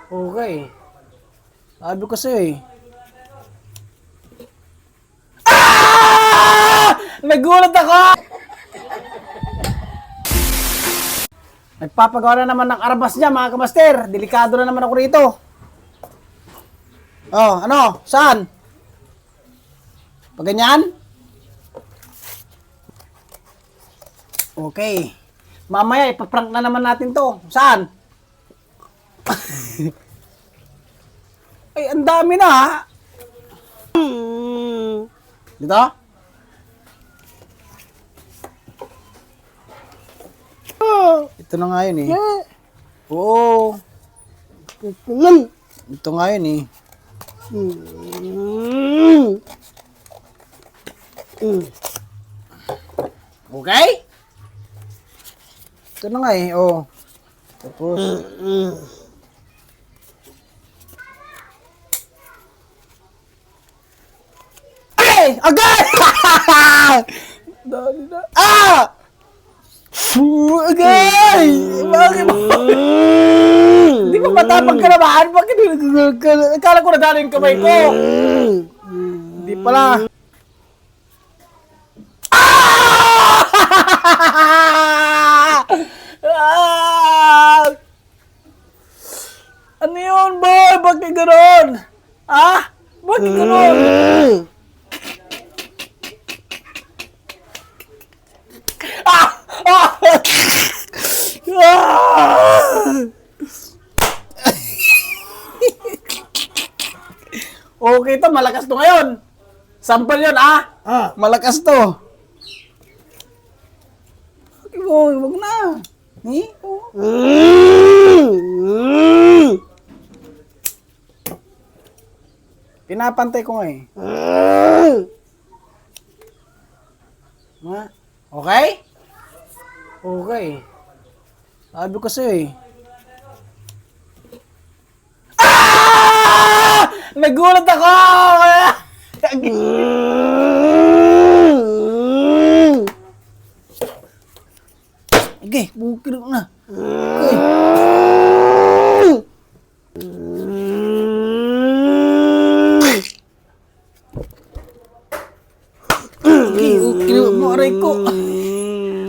Okay. Sabi ko sa'yo eh. Ah! Nagulat ako! Nagpapagawa na naman ng arabas niya, mga kamaster. Delikado na naman ako rito. Oh, ano? Saan? Paganyan? Okay. Mamaya, ipaprank na naman natin to. Saan? Ay, ang dami na ha. Dito? Ito na nga yun eh. Oo. Ito nga yun eh. Okay? Ito na nga eh. Oh. Tapos. Ay! Agay! Dali na. Ah! Agay! Bakit mo? Hindi ba matapang ka naman? Bakit akala ko nadali yung kamay ko? Hindi pala. Ah! Ah! Ano yun, boy? Bakit gano'n? Ah? Bakit gano'n? Ah! Ah! Okay to, malakas to ngayon. Sample yun, ah? Malakas to. Okay, boy, wag na. Eh? Oh. Pinapantay ko nga eh. Okay? Okay. Sabi ko sa'yo eh. Ah! Nagulat ako! Okay, bukid na. Okay. Okay, mo aray ko.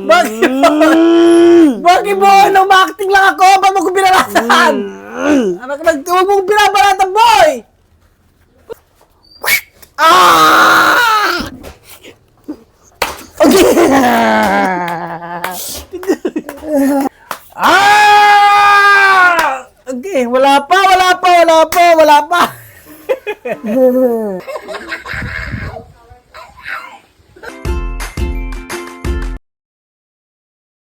Bakit? Bakit mo? Umakting lang ako. Ba't mo ko binalatan? Anak, huwag mong binabalatan, boy! Ah! Okay! Ah! Okay, wala pa.